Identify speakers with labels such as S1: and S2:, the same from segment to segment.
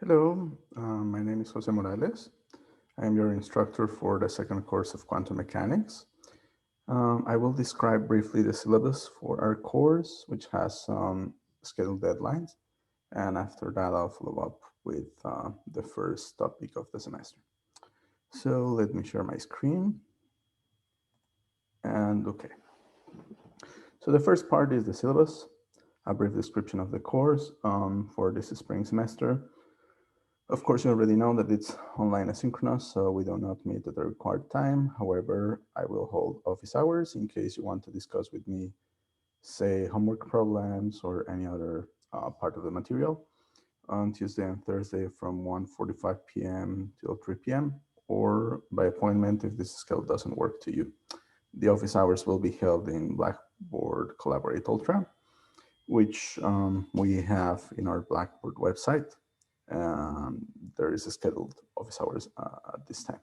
S1: Hello, my name is Jose Morales. I am your instructor for the second course of quantum mechanics. I will describe briefly the syllabus for our course, which has some scheduled deadlines. And after that, I'll follow up with the first topic of the semester. So let me share my screen. And okay, so the first part is the syllabus, a brief description of the course for this spring semester. Of course, you already know that it's online asynchronous, so we do not meet at the required time. However, I will hold office hours in case you want to discuss with me, say, homework problems or any other part of the material on Tuesday and Thursday from 1:45 p.m. till 3 p.m. or by appointment if this schedule doesn't work to you. The office hours will be held in Blackboard Collaborate Ultra, which we have in our Blackboard website. There is a scheduled office hours at this time.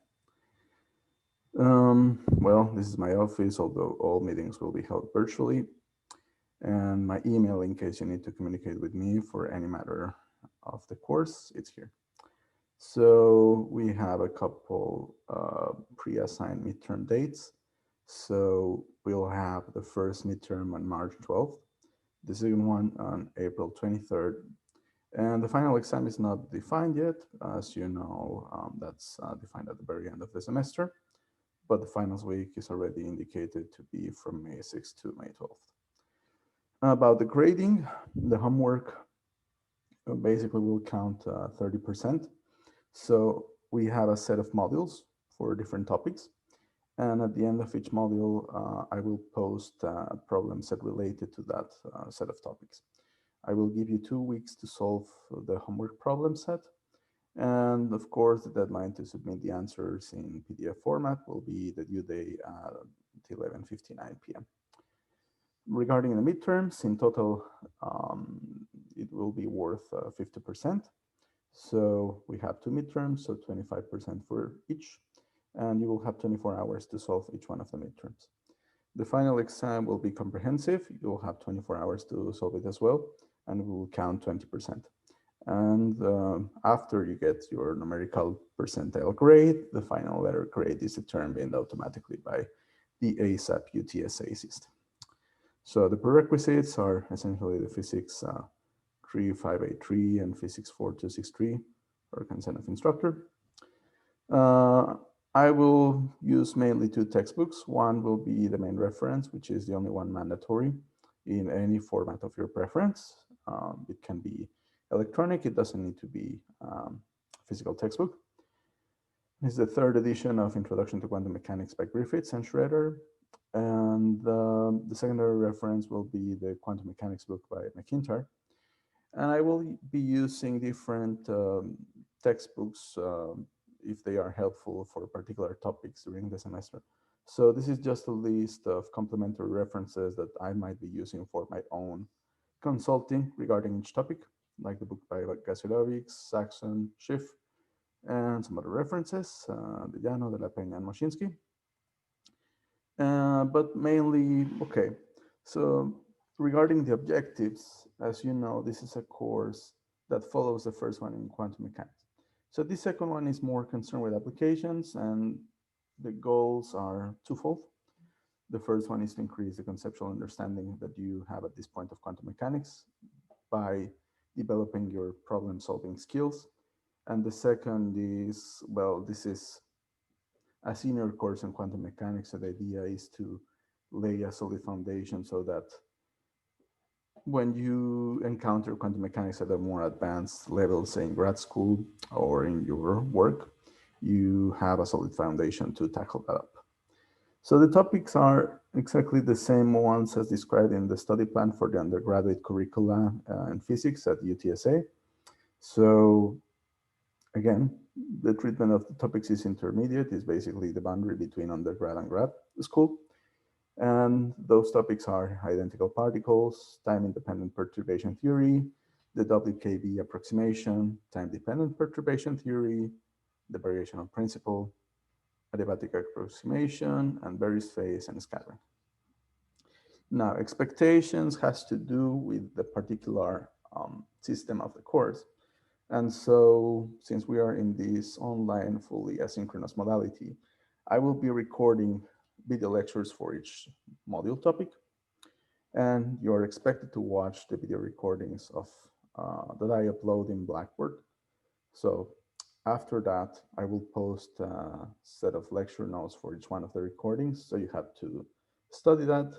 S1: Well, this is my office, although all meetings will be held virtually. And my email, in case you need to communicate with me for any matter of the course, it's here. So we have a couple pre-assigned midterm dates. So we'll have the first midterm on March 12th, the second one on April 23rd, and the final exam is not defined yet. As you know, that's defined at the very end of the semester, but the finals week is already indicated to be from May 6th to May 12th. About the grading, the homework basically will count 30%. So we have a set of modules for different topics. And at the end of each module, I will post a problem set related to that set of topics. I will give you 2 weeks to solve the homework problem set. And of course, the deadline to submit the answers in PDF format will be the due date at 11:59 p.m. Regarding the midterms, in total, it will be worth 50%. So we have two midterms, so 25% for each, and you will have 24 hours to solve each one of the midterms. The final exam will be comprehensive. You'll have 24 hours to solve it as well, and we will count 20%. And after you get your numerical percentile grade, the final letter grade is determined automatically by the ASAP UTSA system. So the prerequisites are essentially the Physics 3583 and Physics 4263 for consent of instructor. Uh, I will use mainly two textbooks. One will be the main reference, which is the only one mandatory in any format of your preference. It can be electronic, it doesn't need to be physical textbook. It's the third edition of Introduction to Quantum Mechanics by Griffiths and Schroeder. And the secondary reference will be the Quantum Mechanics book by McIntyre. And I will be using different textbooks if they are helpful for particular topics during the semester. So this is just a list of complementary references that I might be using for my own consulting regarding each topic, like the book by Gasilovic, Saxon, Schiff, and some other references, De Llano, De La Peña, and Moshinsky. But mainly, okay, so regarding the objectives, as you know, this is a course that follows the first one in quantum mechanics. So this second one is more concerned with applications, and the goals are twofold. The first one is to increase the conceptual understanding that you have at this point of quantum mechanics by developing your problem solving skills. And the second is, well, this is a senior course in quantum mechanics. So the idea is to lay a solid foundation so that when you encounter quantum mechanics at a more advanced level, say in grad school or in your work, you have a solid foundation to tackle that up. So the topics are exactly the same ones as described in the study plan for the undergraduate curricula in physics at UTSA. So again, the treatment of the topics is intermediate, is basically the boundary between undergrad and grad school. And those topics are identical particles, time-independent perturbation theory, the WKB approximation, time-dependent perturbation theory, the variational principle, adiabatic approximation, and Berry's phase and scattering. Now, expectations has to do with the particular system of the course. And so since we are in this online fully asynchronous modality, I will be recording video lectures for each module topic, and you're expected to watch the video recordings of that I upload in Blackboard. So after that, I will post a set of lecture notes for each one of the recordings. So you have to study that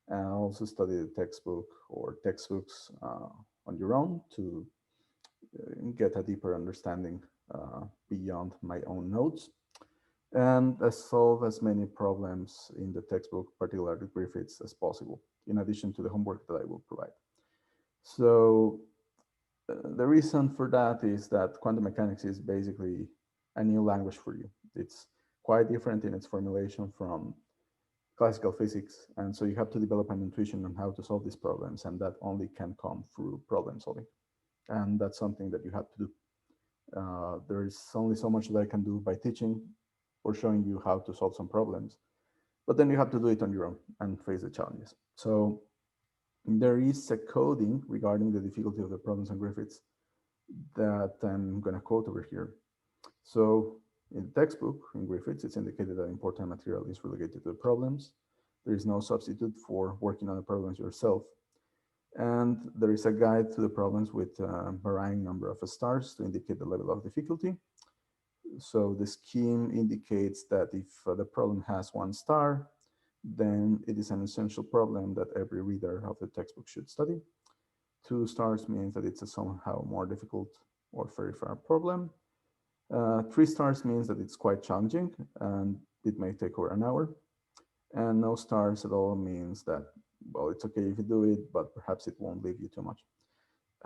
S1: and also study the textbook or textbooks on your own to get a deeper understanding beyond my own notes and solve as many problems in the textbook, particularly Griffiths, as possible, in addition to the homework that I will provide. So the reason for that is that quantum mechanics is basically a new language for you. It's quite different in its formulation from classical physics. And so you have to develop an intuition on how to solve these problems. And that only can come through problem solving. And that's something that you have to do. There is only so much that I can do by teaching or showing you how to solve some problems. But then you have to do it on your own and face the challenges. So there is a coding regarding the difficulty of the problems on Griffiths that I'm going to quote over here. So in the textbook, in Griffiths, it's indicated that important material is relegated to the problems. There is no substitute for working on the problems yourself. And there is a guide to the problems with a varying number of stars to indicate the level of difficulty. So the scheme indicates that if the problem has 1 star, then it is an essential problem that every reader of the textbook should study. 2 stars means that it's a somehow more difficult or very far problem. 3 stars means that it's quite challenging and it may take over an hour. And no stars at all means that, well, it's okay if you do it, but perhaps it won't leave you too much.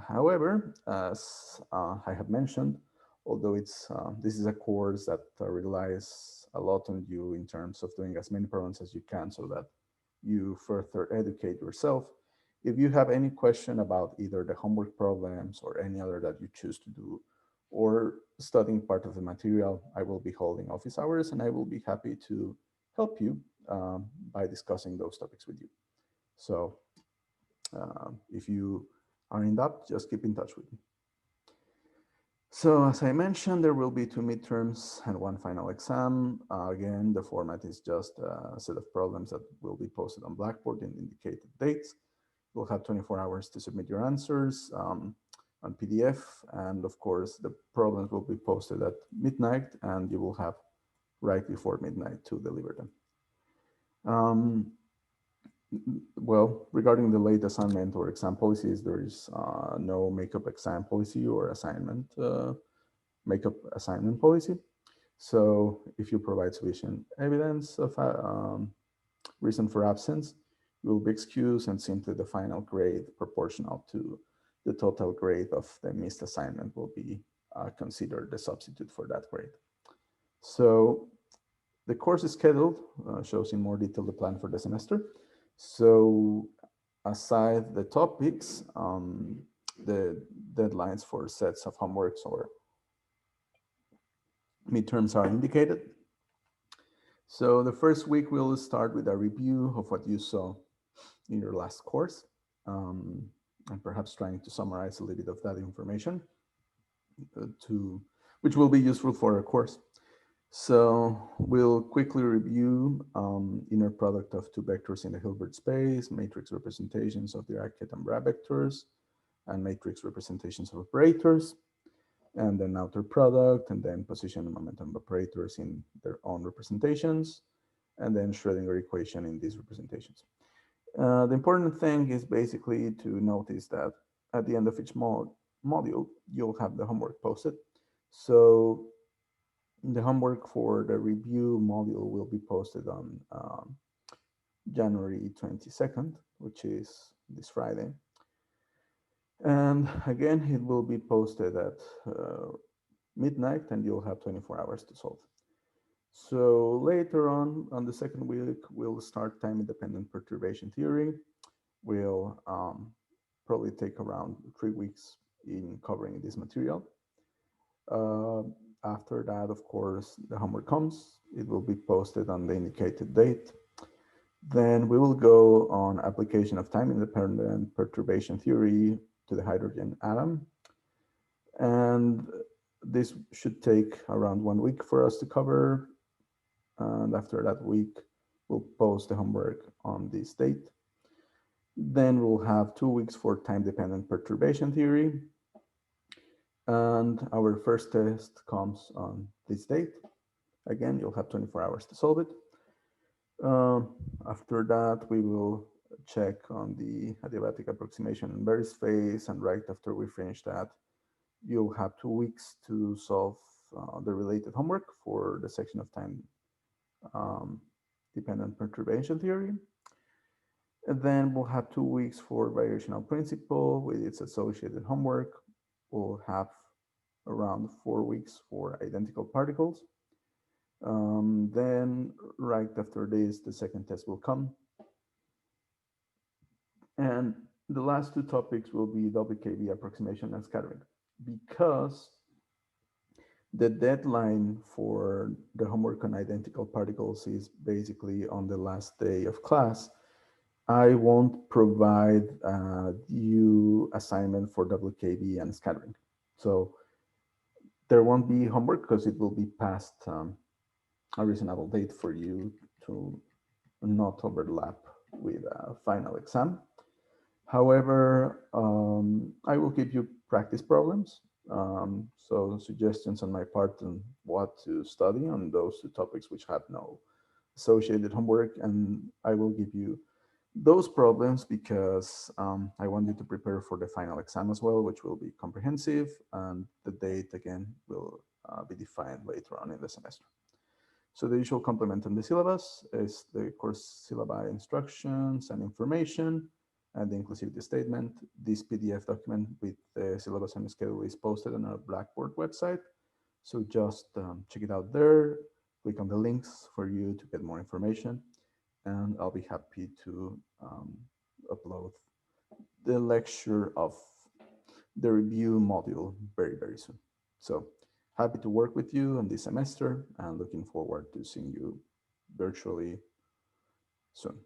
S1: However, as I have mentioned, although this is a course that relies a lot on you in terms of doing as many problems as you can so that you further educate yourself. If you have any question about either the homework problems or any other that you choose to do, or studying part of the material, I will be holding office hours and I will be happy to help you by discussing those topics with you. So if you are in doubt, just keep in touch with me. So as I mentioned, there will be 2 midterms and 1 final exam. Again, the format is just a set of problems that will be posted on Blackboard in indicated dates. You'll have 24 hours to submit your answers on PDF. And of course, the problems will be posted at midnight and you will have right before midnight to deliver them. Well, regarding the late assignment or exam policies, there is no makeup exam policy or assignment makeup assignment policy. So if you provide sufficient evidence of reason for absence, you will be excused and simply the final grade proportional to the total grade of the missed assignment will be considered the substitute for that grade. So the course is scheduled, shows in more detail the plan for the semester. So aside the topics, the deadlines for sets of homeworks or midterms are indicated. So the first week we'll start with a review of what you saw in your last course, and perhaps trying to summarize a little bit of that information which will be useful for our course. So we'll quickly review inner product of 2 vectors in the Hilbert space, matrix representations of Dirac Ketan-Bragg vectors, and matrix representations of operators, and then outer product, and then position and momentum operators in their own representations, and then Schrödinger equation in these representations. The important thing is basically to notice that at the end of each module, you'll have the homework posted. So the homework for the review module will be posted on January 22nd, which is this Friday. And again, it will be posted at midnight and you'll have 24 hours to solve. So later on the second week, we'll start time-independent perturbation theory. We'll probably take around 3 weeks in covering this material. After that, of course, the homework comes. It will be posted on the indicated date. Then we will go on application of time-independent perturbation theory to the hydrogen atom. And this should take around 1 week for us to cover. And after that week, we'll post the homework on this date. Then we'll have 2 weeks for time-dependent perturbation theory. And our first test comes on this date. Again, you'll have 24 hours to solve it. After that, we will check on the adiabatic approximation in various phase, and right after we finish that, you'll have 2 weeks to solve the related homework for the section of time um, dependent perturbation theory. And then we'll have 2 weeks for variational principle with its associated homework. We'll have around 4 weeks for identical particles. Then right after this, the second test will come. And the last two topics will be WKB approximation and scattering. Because the deadline for the homework on identical particles is basically on the last day of class, I won't provide you assignment for WKB and scattering. So there won't be homework because it will be past a reasonable date for you to not overlap with a final exam. However, I will give you practice problems. So suggestions on my part on what to study on those two topics which have no associated homework. And I will give you those problems because I want you to prepare for the final exam as well, which will be comprehensive. And the date, again, will be defined later on in the semester. So the usual complement on the syllabus is the course syllabi instructions and information and the inclusivity statement. This PDF document with the syllabus and schedule is posted on our Blackboard website. So just check it out there, click on the links for you to get more information, and I'll be happy to upload the lecture of the review module very, very soon. So happy to work with you on this semester and looking forward to seeing you virtually soon.